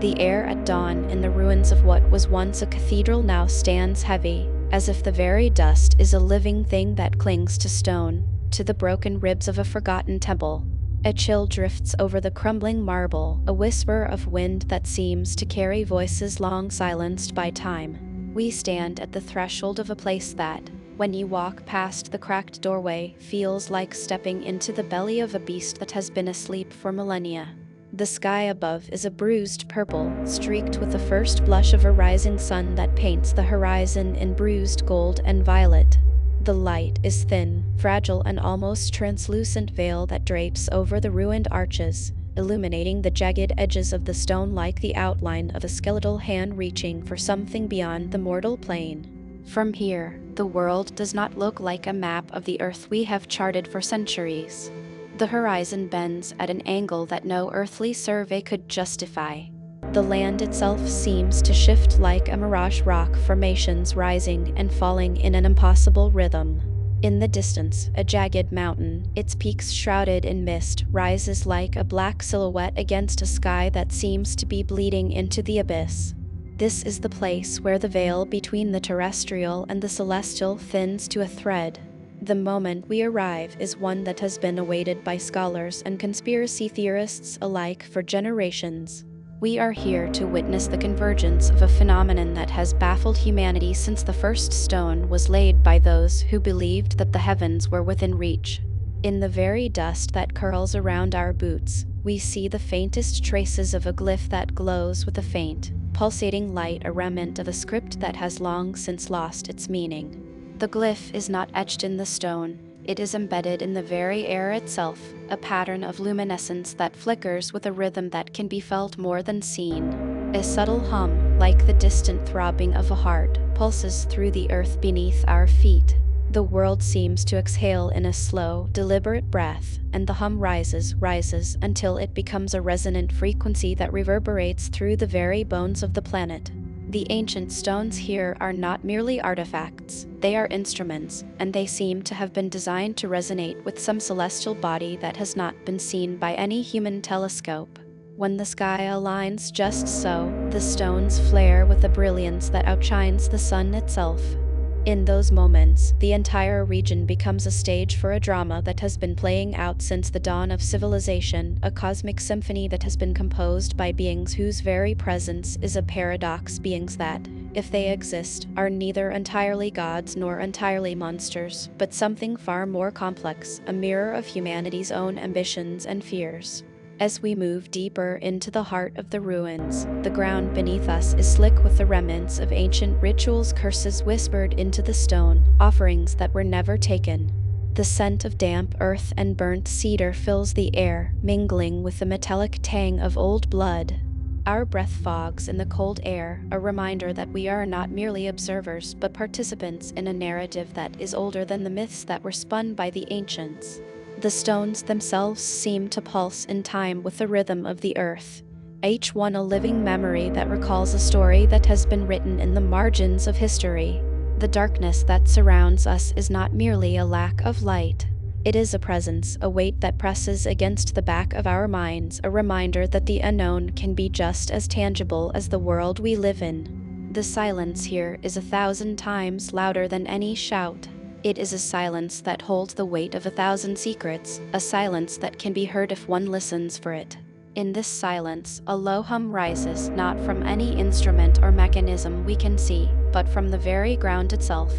The air at dawn in the ruins of what was once a cathedral now stands heavy, as if the very dust is a living thing that clings to stone, to the broken ribs of a forgotten temple. A chill drifts over the crumbling marble, a whisper of wind that seems to carry voices long silenced by time. We stand at the threshold of a place that, when you walk past the cracked doorway, feels like stepping into the belly of a beast that has been asleep for millennia. The sky above is a bruised purple, streaked with the first blush of a rising sun that paints the horizon in bruised gold and violet. The light is thin, fragile, and almost translucent veil that drapes over the ruined arches, illuminating the jagged edges of the stone like the outline of a skeletal hand reaching for something beyond the mortal plane. From here, the world does not look like a map of the earth we have charted for centuries. The horizon bends at an angle that no earthly survey could justify. The land itself seems to shift like a mirage, rock formations rising and falling in an impossible rhythm. In the distance, a jagged mountain, its peaks shrouded in mist, rises like a black silhouette against a sky that seems to be bleeding into the abyss. This is the place where the veil between the terrestrial and the celestial thins to a thread. The moment we arrive is one that has been awaited by scholars and conspiracy theorists alike for generations. We are here to witness the convergence of a phenomenon that has baffled humanity since the first stone was laid by those who believed that the heavens were within reach. In the very dust that curls around our boots, we see the faintest traces of a glyph that glows with a faint, pulsating light, a remnant of a script that has long since lost its meaning. The glyph is not etched in the stone, it is embedded in the very air itself, a pattern of luminescence that flickers with a rhythm that can be felt more than seen. A subtle hum, like the distant throbbing of a heart, pulses through the earth beneath our feet. The world seems to exhale in a slow, deliberate breath, and the hum rises until it becomes a resonant frequency that reverberates through the very bones of the planet. The ancient stones here are not merely artifacts, they are instruments, and they seem to have been designed to resonate with some celestial body that has not been seen by any human telescope. When the sky aligns just so, the stones flare with a brilliance that outshines the sun itself. In those moments, the entire region becomes a stage for a drama that has been playing out since the dawn of civilization, a cosmic symphony that has been composed by beings whose very presence is a paradox, beings that, if they exist, are neither entirely gods nor entirely monsters, but something far more complex, a mirror of humanity's own ambitions and fears. As we move deeper into the heart of the ruins, the ground beneath us is slick with the remnants of ancient rituals, curses whispered into the stone, offerings that were never taken. The scent of damp earth and burnt cedar fills the air, mingling with the metallic tang of old blood. Our breath fogs in the cold air, a reminder that we are not merely observers but participants in a narrative that is older than the myths that were spun by the ancients. The stones themselves seem to pulse in time with the rhythm of the earth, each one a living memory that recalls a story that has been written in the margins of history. The darkness that surrounds us is not merely a lack of light. It is a presence, a weight that presses against the back of our minds, a reminder that the unknown can be just as tangible as the world we live in. The silence here is 1,000 times louder than any shout. It is a silence that holds the weight of 1,000 secrets, a silence that can be heard if one listens for it. In this silence, a low hum rises, not from any instrument or mechanism we can see, but from the very ground itself.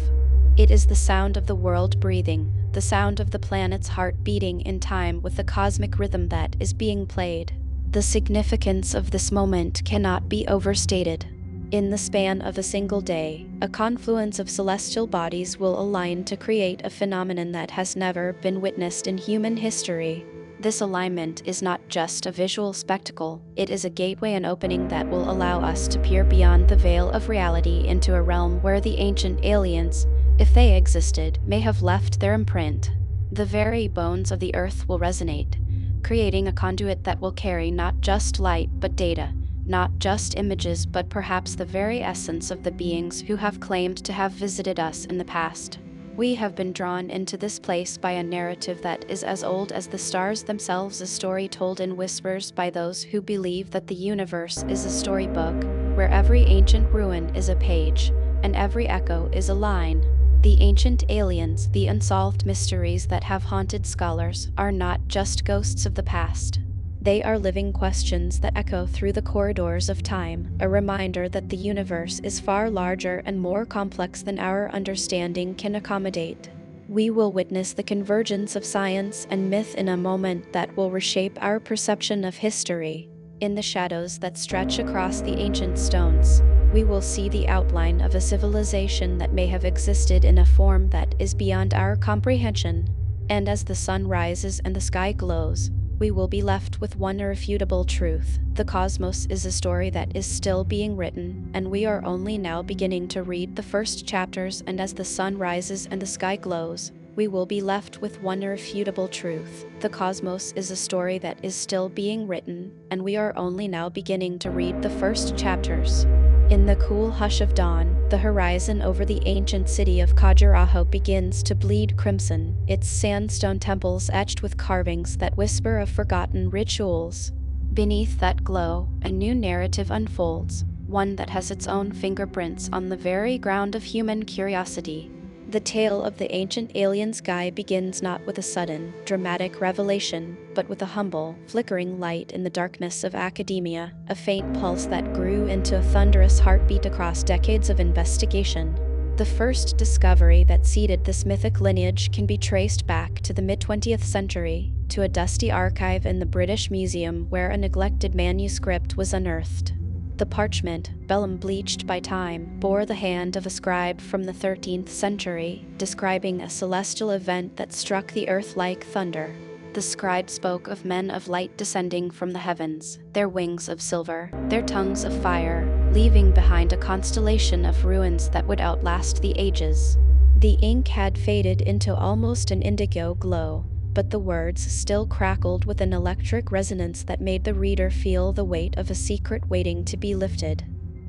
It is the sound of the world breathing, the sound of the planet's heart beating in time with the cosmic rhythm that is being played. The significance of this moment cannot be overstated. In the span of a single day, a confluence of celestial bodies will align to create a phenomenon that has never been witnessed in human history. This alignment is not just a visual spectacle, it is a gateway, an opening that will allow us to peer beyond the veil of reality into a realm where the ancient aliens, if they existed, may have left their imprint. The very bones of the earth will resonate, creating a conduit that will carry not just light but data, not just images but perhaps the very essence of the beings who have claimed to have visited us in the past. We have been drawn into this place by a narrative that is as old as the stars themselves, a story told in whispers by those who believe that the universe is a storybook, where every ancient ruin is a page, and every echo is a line. The ancient aliens, the unsolved mysteries that have haunted scholars, are not just ghosts of the past. They are living questions that echo through the corridors of time, a reminder that the universe is far larger and more complex than our understanding can accommodate. We will witness the convergence of science and myth in a moment that will reshape our perception of history. In the shadows that stretch across the ancient stones, we will see the outline of a civilization that may have existed in a form that is beyond our comprehension. And as the sun rises and the sky glows, we will be left with one irrefutable truth: the cosmos is a story that is still being written, and we are only now beginning to read the first chapters. And as the sun rises and the sky glows, we will be left with one irrefutable truth: the cosmos is a story that is still being written, and we are only now beginning to read the first chapters. In the cool hush of dawn, the horizon over the ancient city of Khajuraho begins to bleed crimson, its sandstone temples etched with carvings that whisper of forgotten rituals. Beneath that glow, a new narrative unfolds, one that has its own fingerprints on the very ground of human curiosity. The tale of the ancient alien sky begins not with a sudden, dramatic revelation, but with a humble, flickering light in the darkness of academia, a faint pulse that grew into a thunderous heartbeat across decades of investigation. The first discovery that seeded this mythic lineage can be traced back to the mid-20th century, to a dusty archive in the British Museum where a neglected manuscript was unearthed. The parchment, vellum bleached by time, bore the hand of a scribe from the 13th century, describing a celestial event that struck the earth like thunder. The scribe spoke of men of light descending from the heavens, their wings of silver, their tongues of fire, leaving behind a constellation of ruins that would outlast the ages. The ink had faded into almost an indigo glow, but the words still crackled with an electric resonance that made the reader feel the weight of a secret waiting to be lifted.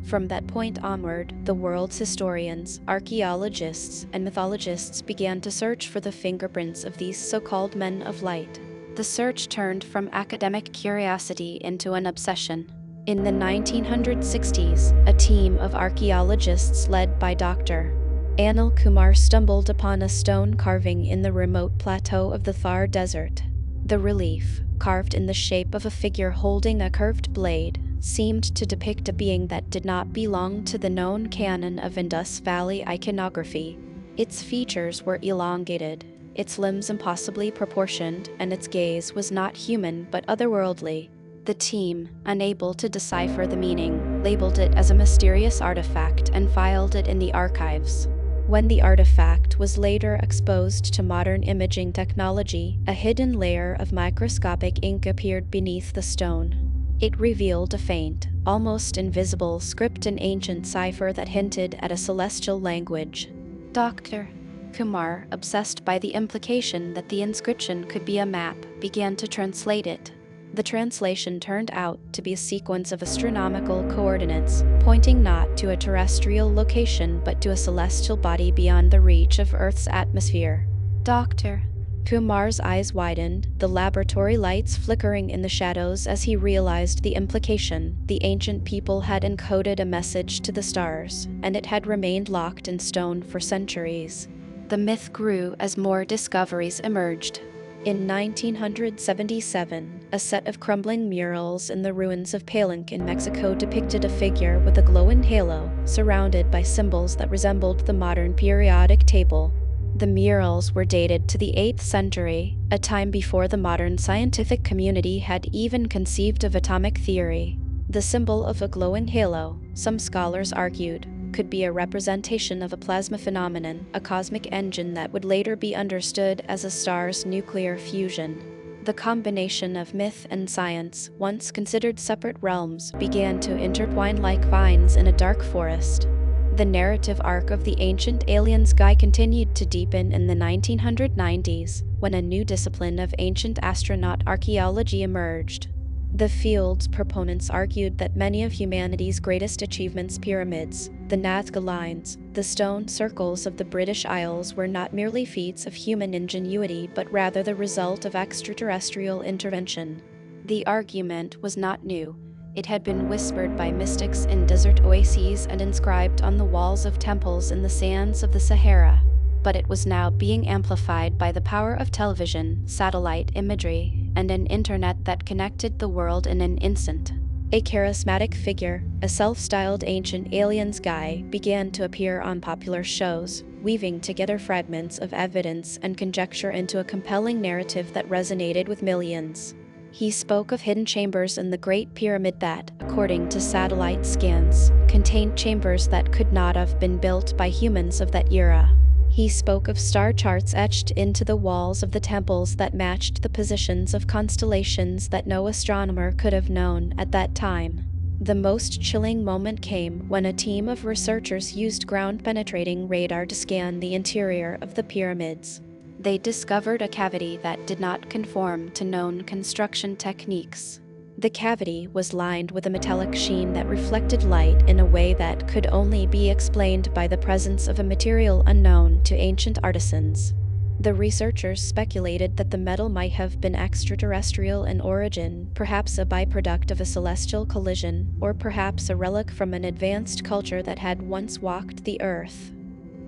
From that point onward, the world's historians, archaeologists, and mythologists began to search for the fingerprints of these so-called men of light. The search turned from academic curiosity into an obsession. In the 1960s, a team of archaeologists led by Dr. Anil Kumar stumbled upon a stone carving in the remote plateau of the Thar Desert. The relief, carved in the shape of a figure holding a curved blade, seemed to depict a being that did not belong to the known canon of Indus Valley iconography. Its features were elongated, its limbs impossibly proportioned, and its gaze was not human but otherworldly. The team, unable to decipher the meaning, labeled it as a mysterious artifact and filed it in the archives. When the artifact was later exposed to modern imaging technology, a hidden layer of microscopic ink appeared beneath the stone. It revealed a faint, almost invisible script in ancient cipher that hinted at a celestial language. Dr. Kumar, obsessed by the implication that the inscription could be a map, began to translate it. The translation turned out to be a sequence of astronomical coordinates, pointing not to a terrestrial location but to a celestial body beyond the reach of Earth's atmosphere. Dr. Kumar's eyes widened, the laboratory lights flickering in the shadows as he realized the implication. The ancient people had encoded a message to the stars, and it had remained locked in stone for centuries. The myth grew as more discoveries emerged. In 1977, a set of crumbling murals in the ruins of Palenque in Mexico depicted a figure with a glowing halo, surrounded by symbols that resembled the modern periodic table. The murals were dated to the 8th century, a time before the modern scientific community had even conceived of atomic theory. The symbol of a glowing halo, some scholars argued, could be a representation of a plasma phenomenon, a cosmic engine that would later be understood as a star's nuclear fusion. The combination of myth and science, once considered separate realms, began to intertwine like vines in a dark forest. The narrative arc of the ancient alien sky continued to deepen in the 1990s, when a new discipline of ancient astronaut archaeology emerged. The field's proponents argued that many of humanity's greatest achievements, pyramids, the Nazca Lines, the The stone circles of the British Isles were not merely feats of human ingenuity but rather the result of extraterrestrial intervention. The argument was not new. It had been whispered by mystics in desert oases and inscribed on the walls of temples in the sands of the Sahara. But it was now being amplified by the power of television, satellite imagery, and an internet that connected the world in an instant. A charismatic figure, a self-styled ancient aliens guy, began to appear on popular shows, weaving together fragments of evidence and conjecture into a compelling narrative that resonated with millions. He spoke of hidden chambers in the Great Pyramid that, according to satellite scans, contained chambers that could not have been built by humans of that era. He spoke of star charts etched into the walls of the temples that matched the positions of constellations that no astronomer could have known at that time. The most chilling moment came when a team of researchers used ground-penetrating radar to scan the interior of the pyramids. They discovered a cavity that did not conform to known construction techniques. The cavity was lined with a metallic sheen that reflected light in a way that could only be explained by the presence of a material unknown to ancient artisans. The researchers speculated that the metal might have been extraterrestrial in origin, perhaps a byproduct of a celestial collision, or perhaps a relic from an advanced culture that had once walked the earth.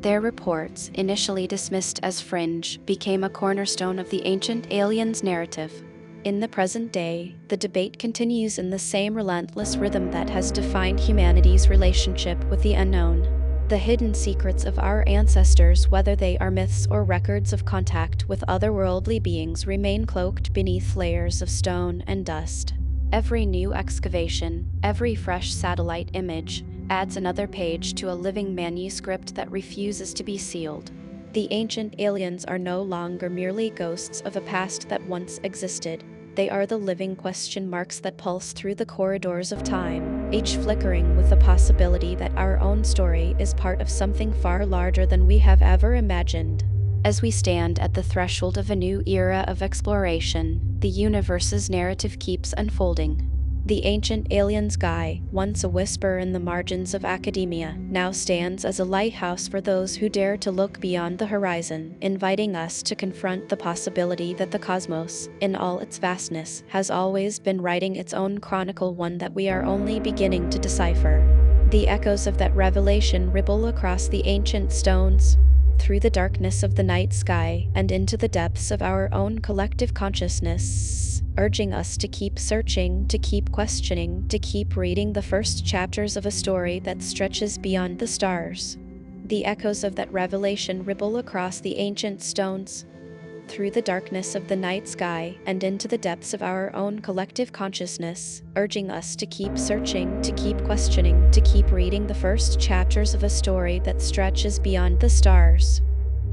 Their reports, initially dismissed as fringe, became a cornerstone of the ancient aliens narrative. In the present day, the debate continues in the same relentless rhythm that has defined humanity's relationship with the unknown. The hidden secrets of our ancestors, whether they are myths or records of contact with otherworldly beings, remain cloaked beneath layers of stone and dust. Every new excavation, every fresh satellite image, adds another page to a living manuscript that refuses to be sealed. The ancient aliens are no longer merely ghosts of a past that once existed. They are the living question marks that pulse through the corridors of time, each flickering with the possibility that our own story is part of something far larger than we have ever imagined. As we stand at the threshold of a new era of exploration, the universe's narrative keeps unfolding. The ancient aliens guy, once a whisper in the margins of academia, now stands as a lighthouse for those who dare to look beyond the horizon, inviting us to confront the possibility that the cosmos, in all its vastness, has always been writing its own chronicle, one that we are only beginning to decipher. The echoes of that revelation ripple across the ancient stones, through the darkness of the night sky, and into the depths of our own collective consciousness, urging us to keep searching, to keep questioning, to keep reading the first chapters of a story that stretches beyond the stars. The echoes of that revelation ripple across the ancient stones, through the darkness of the night sky, and into the depths of our own collective consciousness, urging us to keep searching, to keep questioning, to keep reading the first chapters of a story that stretches beyond the stars.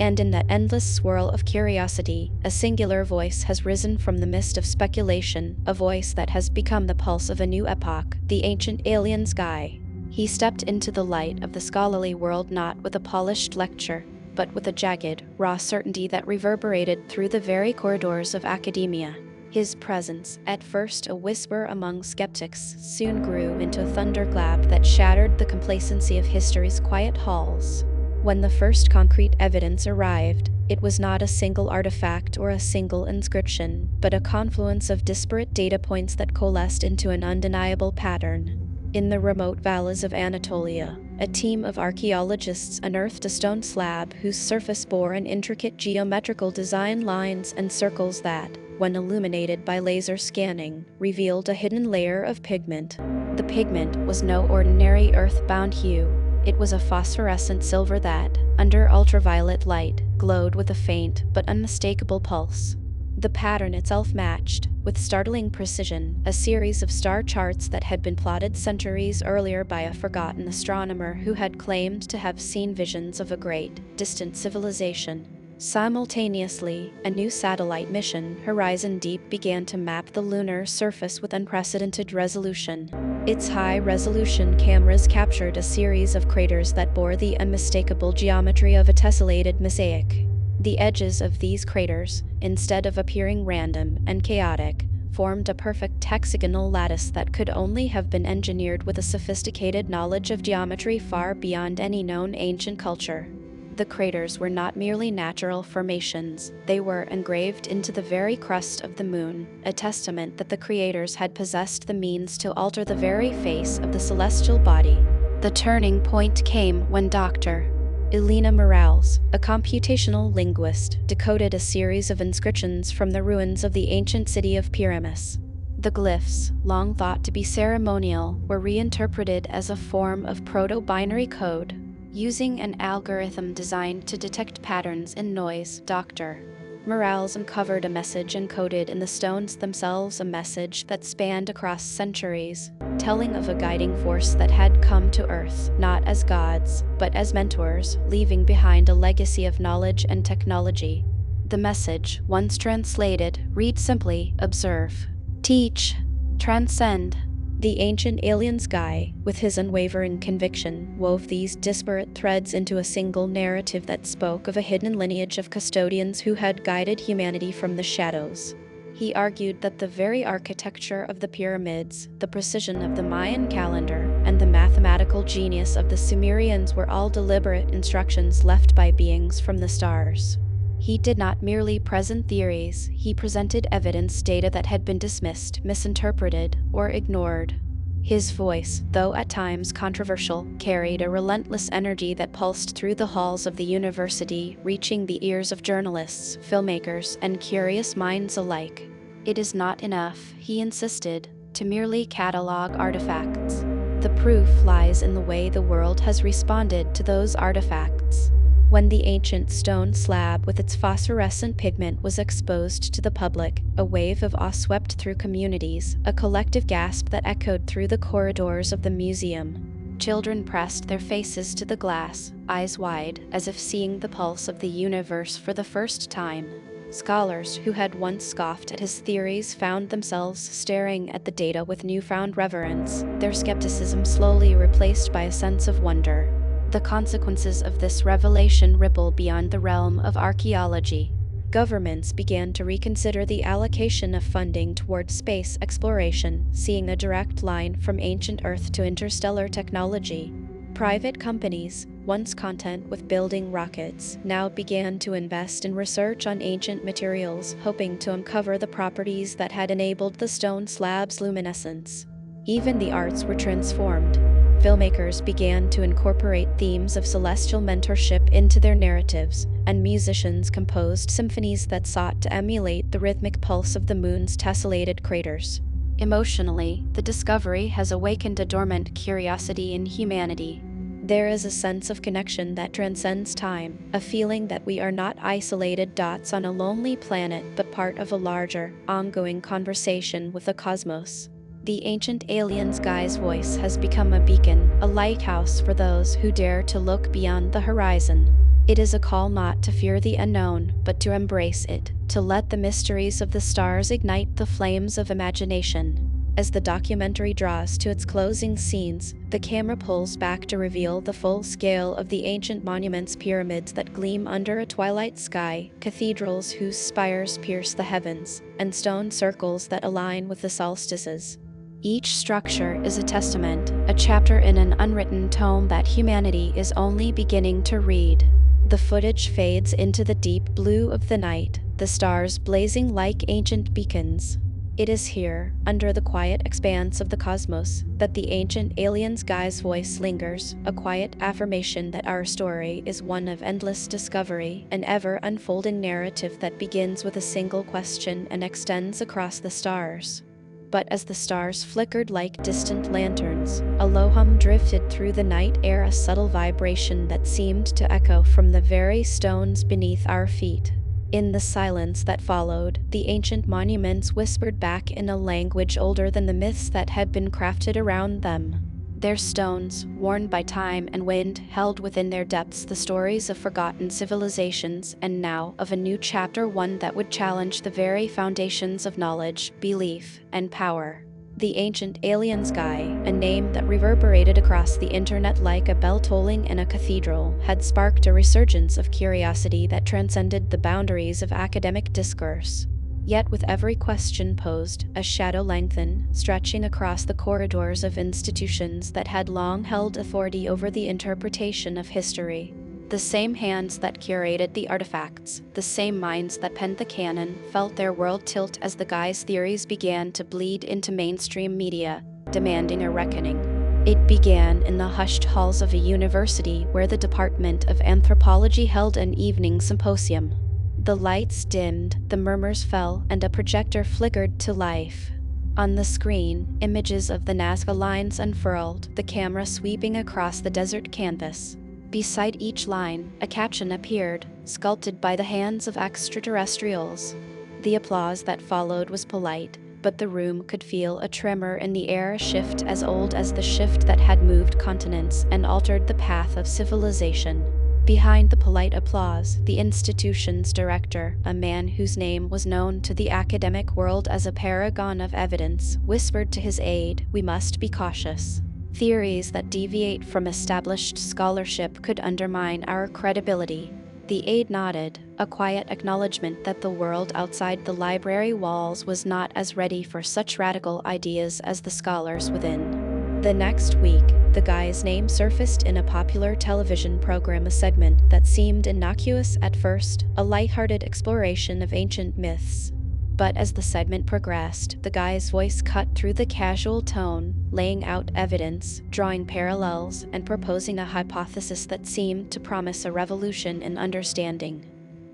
And in that endless swirl of curiosity, a singular voice has risen from the mist of speculation, a voice that has become the pulse of a new epoch, the ancient aliens guy. He stepped into the light of the scholarly world not with a polished lecture, but with a jagged, raw certainty that reverberated through the very corridors of academia. His presence, at first a whisper among skeptics, soon grew into a thunderclap that shattered the complacency of history's quiet halls. When the first concrete evidence arrived, it was not a single artifact or a single inscription, but a confluence of disparate data points that coalesced into an undeniable pattern. In the remote valleys of Anatolia, a team of archaeologists unearthed a stone slab whose surface bore an intricate geometrical design, lines and circles that, when illuminated by laser scanning, revealed a hidden layer of pigment. The pigment was no ordinary earth-bound hue. It was a phosphorescent silver that, under ultraviolet light, glowed with a faint but unmistakable pulse. The pattern itself matched, with startling precision, a series of star charts that had been plotted centuries earlier by a forgotten astronomer who had claimed to have seen visions of a great, distant civilization. Simultaneously, a new satellite mission, Horizon Deep, began to map the lunar surface with unprecedented resolution. Its high-resolution cameras captured a series of craters that bore the unmistakable geometry of a tessellated mosaic. The edges of these craters, instead of appearing random and chaotic, formed a perfect hexagonal lattice that could only have been engineered with a sophisticated knowledge of geometry far beyond any known ancient culture. The craters were not merely natural formations, they were engraved into the very crust of the moon, a testament that the creators had possessed the means to alter the very face of the celestial body. The turning point came when Dr. Elena Morales, a computational linguist, decoded a series of inscriptions from the ruins of the ancient city of Pyramus. The glyphs, long thought to be ceremonial, were reinterpreted as a form of proto-binary code. Using an algorithm designed to detect patterns in noise, Dr. Morales uncovered a message encoded in the stones themselves, a message that spanned across centuries, telling of a guiding force that had come to Earth, not as gods, but as mentors, leaving behind a legacy of knowledge and technology. The message, once translated, read simply, observe, teach, transcend. The ancient alien sky, with his unwavering conviction, wove these disparate threads into a single narrative that spoke of a hidden lineage of custodians who had guided humanity from the shadows. He argued that the very architecture of the pyramids, the precision of the Mayan calendar, and the mathematical genius of the Sumerians were all deliberate instructions left by beings from the stars. He did not merely present theories, he presented evidence, data that had been dismissed, misinterpreted, or ignored. His voice, though at times controversial, carried a relentless energy that pulsed through the halls of the university, reaching the ears of journalists, filmmakers, and curious minds alike. It is not enough, he insisted, to merely catalog artifacts. The proof lies in the way the world has responded to those artifacts. When the ancient stone slab with its phosphorescent pigment was exposed to the public, a wave of awe swept through communities, a collective gasp that echoed through the corridors of the museum. Children pressed their faces to the glass, eyes wide, as if seeing the pulse of the universe for the first time. Scholars who had once scoffed at his theories found themselves staring at the data with newfound reverence, their skepticism slowly replaced by a sense of wonder. The consequences of this revelation ripple beyond the realm of archaeology. Governments began to reconsider the allocation of funding towards space exploration, seeing a direct line from ancient Earth to interstellar technology. Private companies, once content with building rockets, now began to invest in research on ancient materials, hoping to uncover the properties that had enabled the stone slab's luminescence. Even the arts were transformed. Filmmakers began to incorporate themes of celestial mentorship into their narratives, and musicians composed symphonies that sought to emulate the rhythmic pulse of the moon's tessellated craters. Emotionally, the discovery has awakened a dormant curiosity in humanity. There is a sense of connection that transcends time, a feeling that we are not isolated dots on a lonely planet but part of a larger, ongoing conversation with the cosmos. The ancient alien sky's voice has become a beacon, a lighthouse for those who dare to look beyond the horizon. It is a call not to fear the unknown, but to embrace it, to let the mysteries of the stars ignite the flames of imagination. As the documentary draws to its closing scenes, the camera pulls back to reveal the full scale of the ancient monuments, pyramids that gleam under a twilight sky, cathedrals whose spires pierce the heavens, and stone circles that align with the solstices. Each structure is a testament, a chapter in an unwritten tome that humanity is only beginning to read. The footage fades into the deep blue of the night, the stars blazing like ancient beacons. It is here, under the quiet expanse of the cosmos, that the ancient alien sky's voice lingers, a quiet affirmation that our story is one of endless discovery, an ever-unfolding narrative that begins with a single question and extends across the stars. But as the stars flickered like distant lanterns, a low hum drifted through the night air, a subtle vibration that seemed to echo from the very stones beneath our feet. In the silence that followed, the ancient monuments whispered back in a language older than the myths that had been crafted around them. Their stones, worn by time and wind, held within their depths the stories of forgotten civilizations, and now of a new chapter, one that would challenge the very foundations of knowledge, belief, and power. The ancient alien sky, a name that reverberated across the internet like a bell tolling in a cathedral, had sparked a resurgence of curiosity that transcended the boundaries of academic discourse. Yet with every question posed, a shadow lengthened, stretching across the corridors of institutions that had long held authority over the interpretation of history. The same hands that curated the artifacts, the same minds that penned the canon, felt their world tilt as the guy's theories began to bleed into mainstream media, demanding a reckoning. It began in the hushed halls of a university where the Department of Anthropology held an evening symposium. The lights dimmed, the murmurs fell, and a projector flickered to life. On the screen, images of the Nazca lines unfurled, the camera sweeping across the desert canvas. Beside each line, a caption appeared, sculpted by the hands of extraterrestrials. The applause that followed was polite, but the room could feel a tremor in the air, a shift as old as the shift that had moved continents and altered the path of civilization. Behind the polite applause, the institution's director, a man whose name was known to the academic world as a paragon of evidence, whispered to his aide, "We must be cautious. Theories that deviate from established scholarship could undermine our credibility." The aide nodded, a quiet acknowledgement that the world outside the library walls was not as ready for such radical ideas as the scholars within. The next week, the guy's name surfaced in a popular television program, a segment that seemed innocuous at first, a lighthearted exploration of ancient myths. But as the segment progressed, the guy's voice cut through the casual tone, laying out evidence, drawing parallels, and proposing a hypothesis that seemed to promise a revolution in understanding.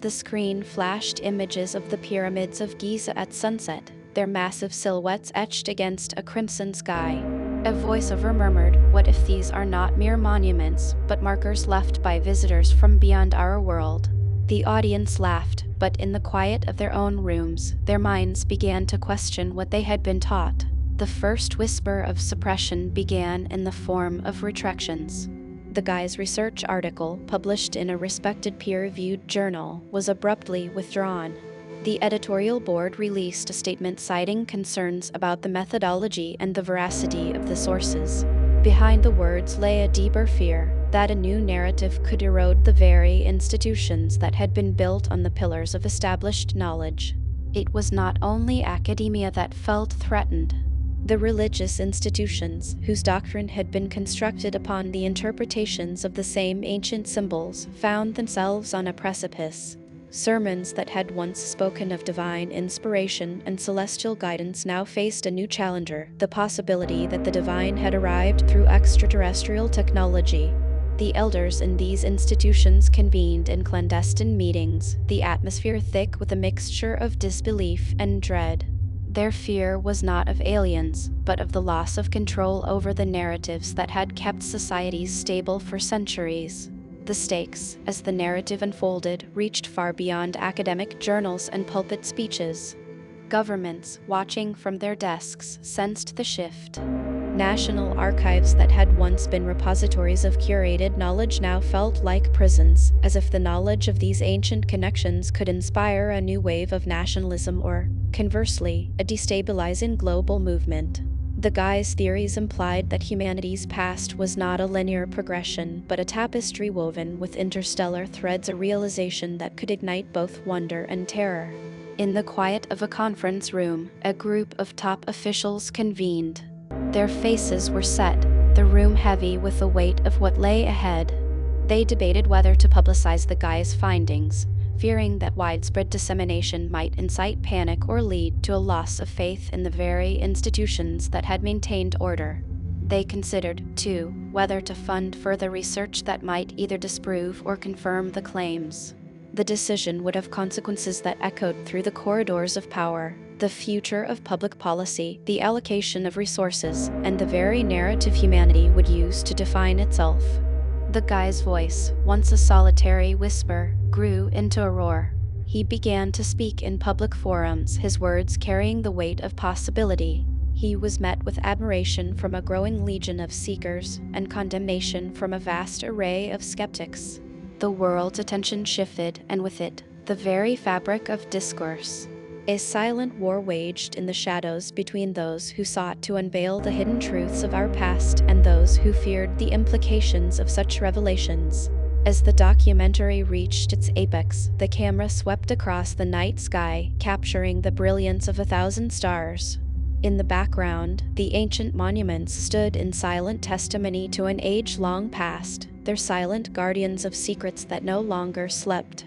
The screen flashed images of the pyramids of Giza at sunset, their massive silhouettes etched against a crimson sky. A voiceover murmured, "What if these are not mere monuments, but markers left by visitors from beyond our world?" The audience laughed, but in the quiet of their own rooms, their minds began to question what they had been taught. The first whisper of suppression began in the form of retractions. The guy's research article, published in a respected peer-reviewed journal, was abruptly withdrawn. The editorial board released a statement citing concerns about the methodology and the veracity of the sources. Behind the words lay a deeper fear that a new narrative could erode the very institutions that had been built on the pillars of established knowledge. It was not only academia that felt threatened. The religious institutions, whose doctrine had been constructed upon the interpretations of the same ancient symbols, found themselves on a precipice. Sermons that had once spoken of divine inspiration and celestial guidance now faced a new challenger, the possibility that the divine had arrived through extraterrestrial technology. The elders in these institutions convened in clandestine meetings, the atmosphere thick with a mixture of disbelief and dread. Their fear was not of aliens, but of the loss of control over the narratives that had kept societies stable for centuries. The stakes, as the narrative unfolded, reached far beyond academic journals and pulpit speeches. Governments, watching from their desks, sensed the shift. National archives that had once been repositories of curated knowledge now felt like prisons, as if the knowledge of these ancient connections could inspire a new wave of nationalism or, conversely, a destabilizing global movement. The guy's theories implied that humanity's past was not a linear progression, but a tapestry woven with interstellar threads, a realization that could ignite both wonder and terror. In the quiet of a conference room, a group of top officials convened. Their faces were set, the room heavy with the weight of what lay ahead. They debated whether to publicize the guy's findings, fearing that widespread dissemination might incite panic or lead to a loss of faith in the very institutions that had maintained order. They considered, too, whether to fund further research that might either disprove or confirm the claims. The decision would have consequences that echoed through the corridors of power, the future of public policy, the allocation of resources, and the very narrative humanity would use to define itself. The guy's voice, once a solitary whisper, grew into a roar. He began to speak in public forums, his words carrying the weight of possibility. He was met with admiration from a growing legion of seekers and condemnation from a vast array of skeptics. The world's attention shifted, and with it, the very fabric of discourse. A silent war waged in the shadows between those who sought to unveil the hidden truths of our past and those who feared the implications of such revelations. As the documentary reached its apex, the camera swept across the night sky, capturing the brilliance of 1,000 stars. In the background, the ancient monuments stood in silent testimony to an age long past, their silent guardians of secrets that no longer slept.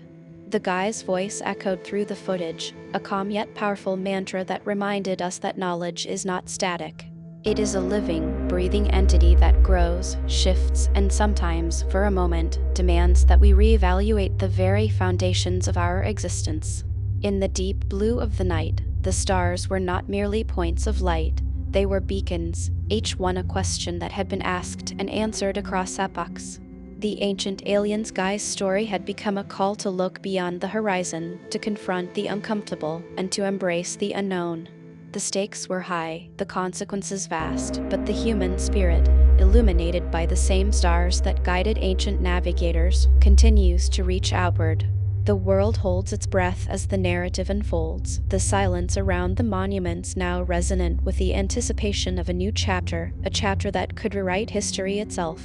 The guy's voice echoed through the footage, a calm yet powerful mantra that reminded us that knowledge is not static. It is a living, breathing entity that grows, shifts, and sometimes, for a moment, demands that we reevaluate the very foundations of our existence. In the deep blue of the night, the stars were not merely points of light, they were beacons, each one a question that had been asked and answered across epochs. The ancient alien sky's story had become a call to look beyond the horizon, to confront the uncomfortable, and to embrace the unknown. The stakes were high, the consequences vast, but the human spirit, illuminated by the same stars that guided ancient navigators, continues to reach outward. The world holds its breath as the narrative unfolds, the silence around the monuments now resonant with the anticipation of a new chapter, a chapter that could rewrite history itself.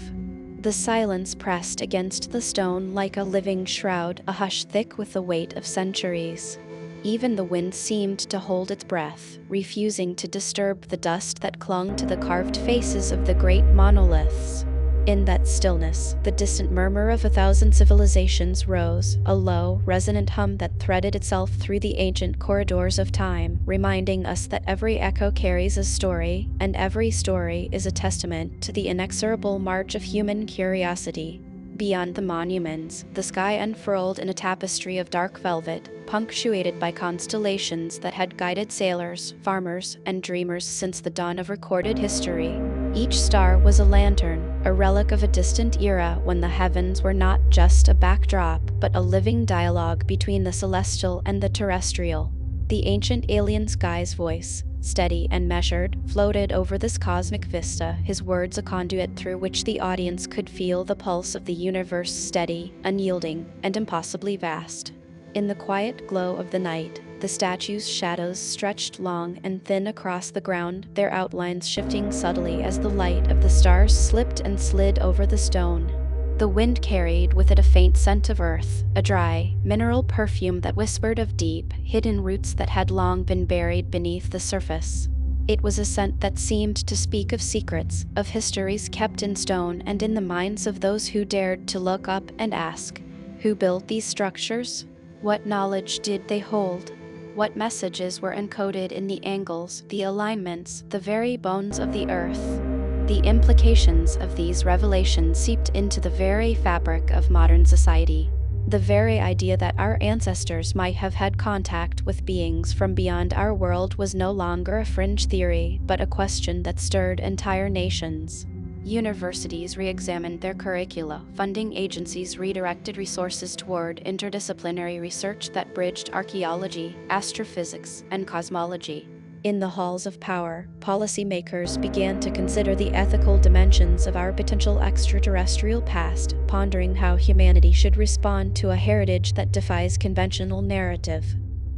The silence pressed against the stone like a living shroud, a hush thick with the weight of centuries. Even the wind seemed to hold its breath, refusing to disturb the dust that clung to the carved faces of the great monoliths. In that stillness, the distant murmur of 1,000 civilizations rose, a low, resonant hum that threaded itself through the ancient corridors of time, reminding us that every echo carries a story, and every story is a testament to the inexorable march of human curiosity. Beyond the monuments, the sky unfurled in a tapestry of dark velvet, punctuated by constellations that had guided sailors, farmers, and dreamers since the dawn of recorded history. Each star was a lantern, a relic of a distant era when the heavens were not just a backdrop, but a living dialogue between the celestial and the terrestrial. The ancient alien sky's voice, steady and measured, floated over this cosmic vista, his words a conduit through which the audience could feel the pulse of the universe, steady, unyielding, and impossibly vast. In the quiet glow of the night, the statue's shadows stretched long and thin across the ground, their outlines shifting subtly as the light of the stars slipped and slid over the stone. The wind carried with it a faint scent of earth, a dry, mineral perfume that whispered of deep, hidden roots that had long been buried beneath the surface. It was a scent that seemed to speak of secrets, of histories kept in stone and in the minds of those who dared to look up and ask, who built these structures? What knowledge did they hold? What messages were encoded in the angles, the alignments, the very bones of the earth? The implications of these revelations seeped into the very fabric of modern society. The very idea that our ancestors might have had contact with beings from beyond our world was no longer a fringe theory, but a question that stirred entire nations. Universities re-examined their curricula, funding agencies redirected resources toward interdisciplinary research that bridged archaeology, astrophysics, and cosmology. In the halls of power, policymakers began to consider the ethical dimensions of our potential extraterrestrial past, pondering how humanity should respond to a heritage that defies conventional narrative.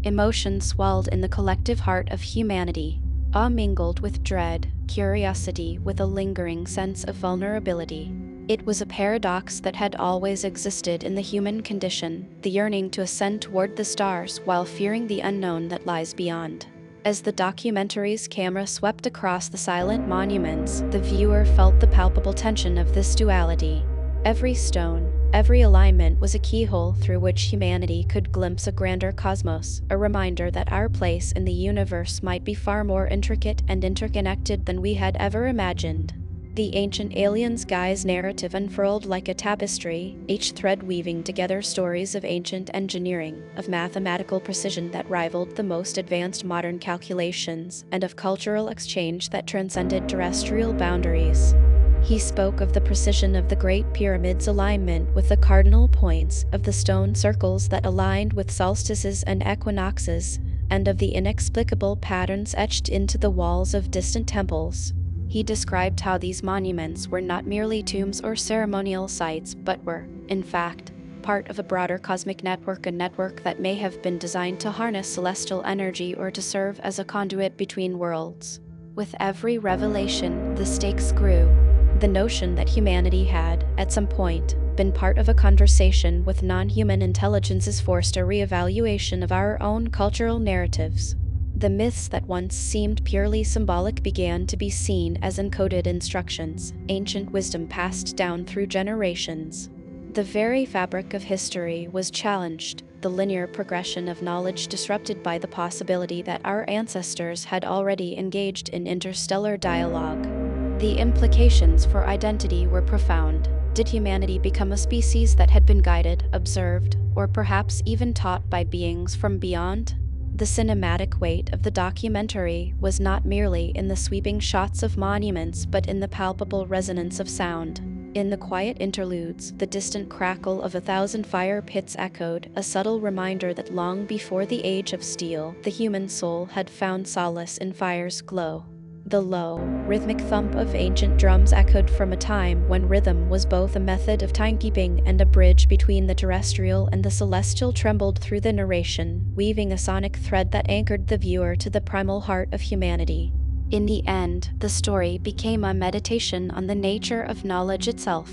Emotion swelled in the collective heart of humanity, awe mingled with dread, curiosity with a lingering sense of vulnerability. It was a paradox that had always existed in the human condition, the yearning to ascend toward the stars while fearing the unknown that lies beyond. As the documentary's camera swept across the silent monuments, the viewer felt the palpable tension of this duality. Every stone, every alignment was a keyhole through which humanity could glimpse a grander cosmos, a reminder that our place in the universe might be far more intricate and interconnected than we had ever imagined. The ancient alien sky's narrative unfurled like a tapestry, each thread weaving together stories of ancient engineering, of mathematical precision that rivaled the most advanced modern calculations, and of cultural exchange that transcended terrestrial boundaries. He spoke of the precision of the Great Pyramid's alignment with the cardinal points, of the stone circles that aligned with solstices and equinoxes, and of the inexplicable patterns etched into the walls of distant temples. He described how these monuments were not merely tombs or ceremonial sites, but were, in fact, part of a broader cosmic network, a network that may have been designed to harness celestial energy or to serve as a conduit between worlds. With every revelation, the stakes grew. The notion that humanity had, at some point, been part of a conversation with non-human intelligences forced a reevaluation of our own cultural narratives. The myths that once seemed purely symbolic began to be seen as encoded instructions, ancient wisdom passed down through generations. The very fabric of history was challenged, the linear progression of knowledge disrupted by the possibility that our ancestors had already engaged in interstellar dialogue. The implications for identity were profound. Did humanity become a species that had been guided, observed, or perhaps even taught by beings from beyond? The cinematic weight of the documentary was not merely in the sweeping shots of monuments but in the palpable resonance of sound. In the quiet interludes, the distant crackle of 1,000 fire pits echoed, a subtle reminder that long before the age of steel, the human soul had found solace in fire's glow. The low, rhythmic thump of ancient drums echoed from a time when rhythm was both a method of timekeeping and a bridge between the terrestrial and the celestial trembled through the narration, weaving a sonic thread that anchored the viewer to the primal heart of humanity. In the end, the story became a meditation on the nature of knowledge itself.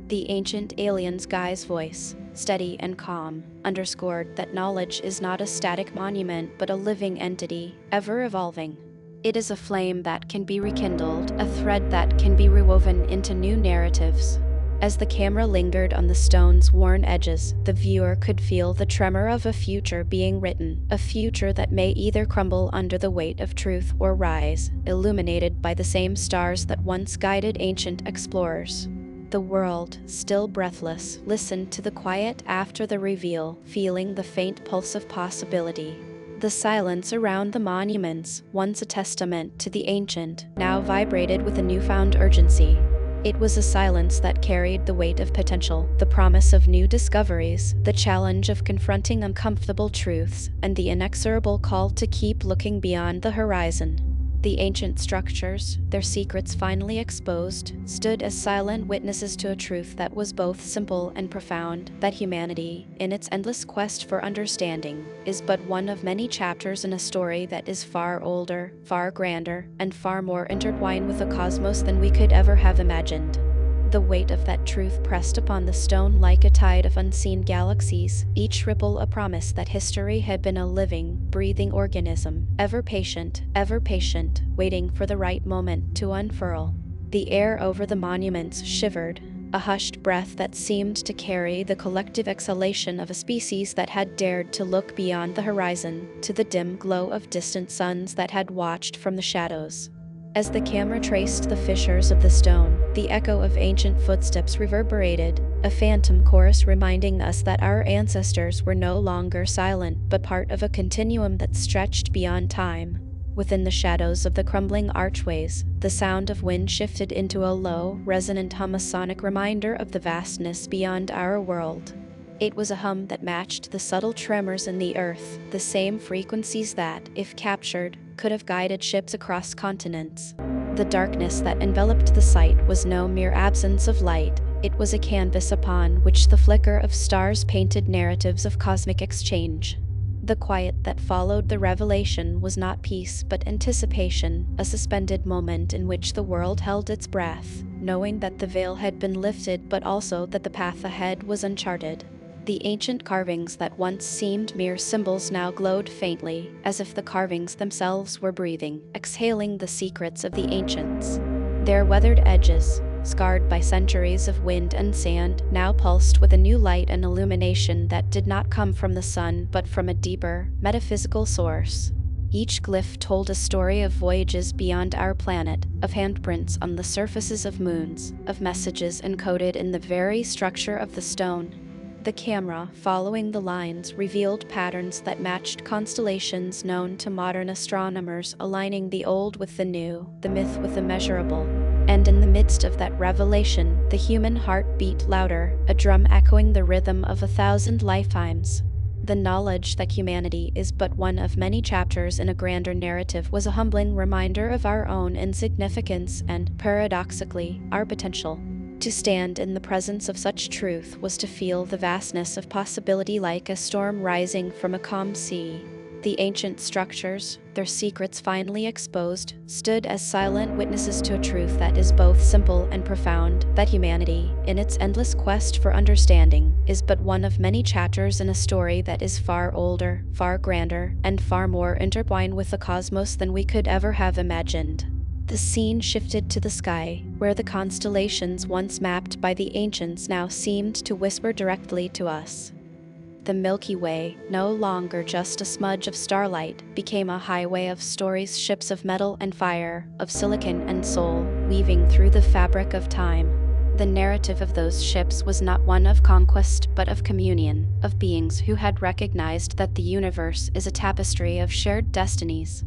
The ancient alien's guy's voice, steady and calm, underscored that knowledge is not a static monument but a living entity, ever evolving. It is a flame that can be rekindled, a thread that can be rewoven into new narratives. As the camera lingered on the stone's worn edges, the viewer could feel the tremor of a future being written, a future that may either crumble under the weight of truth or rise, illuminated by the same stars that once guided ancient explorers. The world, still breathless, listened to the quiet after the reveal, feeling the faint pulse of possibility. The silence around the monuments, once a testament to the ancient, now vibrated with a newfound urgency. It was a silence that carried the weight of potential, the promise of new discoveries, the challenge of confronting uncomfortable truths, and the inexorable call to keep looking beyond the horizon. The ancient structures, their secrets finally exposed, stood as silent witnesses to a truth that was both simple and profound, that humanity, in its endless quest for understanding, is but one of many chapters in a story that is far older, far grander, and far more intertwined with the cosmos than we could ever have imagined. The weight of that truth pressed upon the stone like a tide of unseen galaxies, each ripple a promise that history had been a living, breathing organism, ever patient, waiting for the right moment to unfurl. The air over the monuments shivered, a hushed breath that seemed to carry the collective exhalation of a species that had dared to look beyond the horizon, to the dim glow of distant suns that had watched from the shadows. As the camera traced the fissures of the stone, the echo of ancient footsteps reverberated, a phantom chorus reminding us that our ancestors were no longer silent but part of a continuum that stretched beyond time. Within the shadows of the crumbling archways, the sound of wind shifted into a low, resonant hum, a sonic reminder of the vastness beyond our world. It was a hum that matched the subtle tremors in the earth, the same frequencies that, if captured, could have guided ships across continents. The darkness that enveloped the site was no mere absence of light, it was a canvas upon which the flicker of stars painted narratives of cosmic exchange. The quiet that followed the revelation was not peace but anticipation, a suspended moment in which the world held its breath, knowing that the veil had been lifted but also that the path ahead was uncharted. The ancient carvings that once seemed mere symbols now glowed faintly, as if the carvings themselves were breathing, exhaling the secrets of the ancients. Their weathered edges, scarred by centuries of wind and sand, now pulsed with a new light and illumination that did not come from the sun but from a deeper, metaphysical source. Each glyph told a story of voyages beyond our planet, of handprints on the surfaces of moons, of messages encoded in the very structure of the stone. The camera, following the lines, revealed patterns that matched constellations known to modern astronomers, aligning the old with the new, the myth with the measurable. And in the midst of that revelation, the human heart beat louder, a drum echoing the rhythm of 1,000 lifetimes. The knowledge that humanity is but one of many chapters in a grander narrative was a humbling reminder of our own insignificance and, paradoxically, our potential. To stand in the presence of such truth was to feel the vastness of possibility like a storm rising from a calm sea. The ancient structures, their secrets finally exposed, stood as silent witnesses to a truth that is both simple and profound, that humanity, in its endless quest for understanding, is but one of many chapters in a story that is far older, far grander, and far more intertwined with the cosmos than we could ever have imagined. The scene shifted to the sky, where the constellations once mapped by the ancients now seemed to whisper directly to us. The Milky Way, no longer just a smudge of starlight, became a highway of stories, ships of metal and fire, of silicon and soul, weaving through the fabric of time. The narrative of those ships was not one of conquest but of communion, of beings who had recognized that the universe is a tapestry of shared destinies.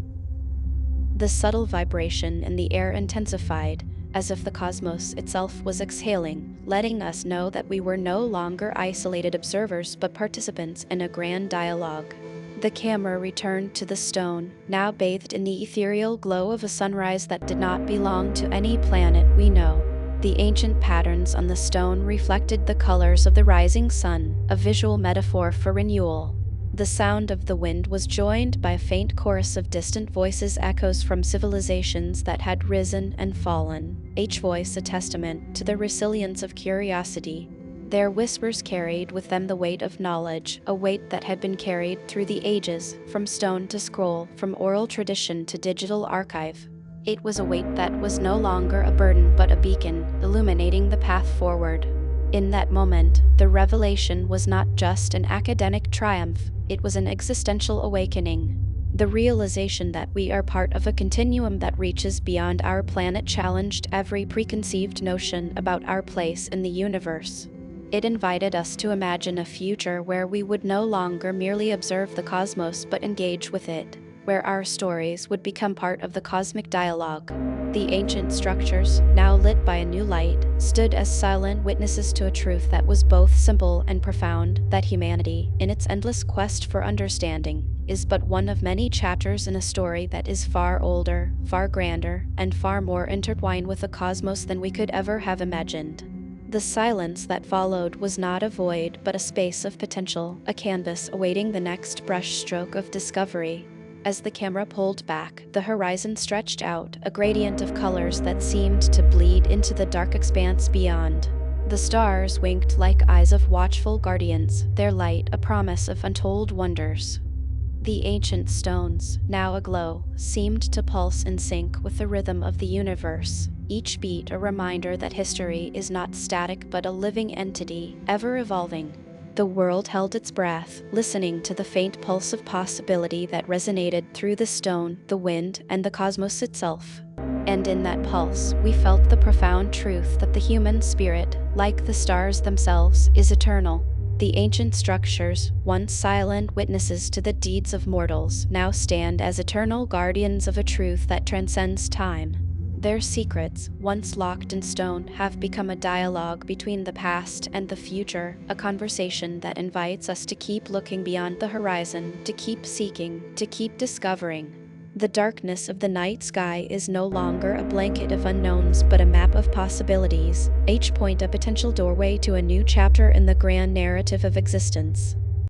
The subtle vibration in the air intensified, as if the cosmos itself was exhaling, letting us know that we were no longer isolated observers but participants in a grand dialogue. The camera returned to the stone, now bathed in the ethereal glow of a sunrise that did not belong to any planet we know. The ancient patterns on the stone reflected the colors of the rising sun, a visual metaphor for renewal. The sound of the wind was joined by a faint chorus of distant voices, echoes from civilizations that had risen and fallen, each voice a testament to the resilience of curiosity. Their whispers carried with them the weight of knowledge, a weight that had been carried through the ages, from stone to scroll, from oral tradition to digital archive. It was a weight that was no longer a burden but a beacon, illuminating the path forward. In that moment, the revelation was not just an academic triumph, it was an existential awakening. The realization that we are part of a continuum that reaches beyond our planet challenged every preconceived notion about our place in the universe. It invited us to imagine a future where we would no longer merely observe the cosmos but engage with it, where our stories would become part of the cosmic dialogue. The ancient structures, now lit by a new light, stood as silent witnesses to a truth that was both simple and profound, that humanity, in its endless quest for understanding, is but one of many chapters in a story that is far older, far grander, and far more intertwined with the cosmos than we could ever have imagined. The silence that followed was not a void but a space of potential, a canvas awaiting the next brushstroke of discovery. As the camera pulled back, the horizon stretched out, a gradient of colors that seemed to bleed into the dark expanse beyond. The stars winked like eyes of watchful guardians, their light a promise of untold wonders. The ancient stones, now aglow, seemed to pulse in sync with the rhythm of the universe, each beat a reminder that history is not static but a living entity, ever evolving. The world held its breath, listening to the faint pulse of possibility that resonated through the stone, the wind, and the cosmos itself. And in that pulse, we felt the profound truth that the human spirit, like the stars themselves, is eternal. The ancient structures, once silent witnesses to the deeds of mortals, now stand as eternal guardians of a truth that transcends time. Their secrets, once locked in stone, have become a dialogue between the past and the future, a conversation that invites us to keep looking beyond the horizon, to keep seeking, to keep discovering. The darkness of the night sky is no longer a blanket of unknowns but a map of possibilities, each point a potential doorway to a new chapter in the grand narrative of existence.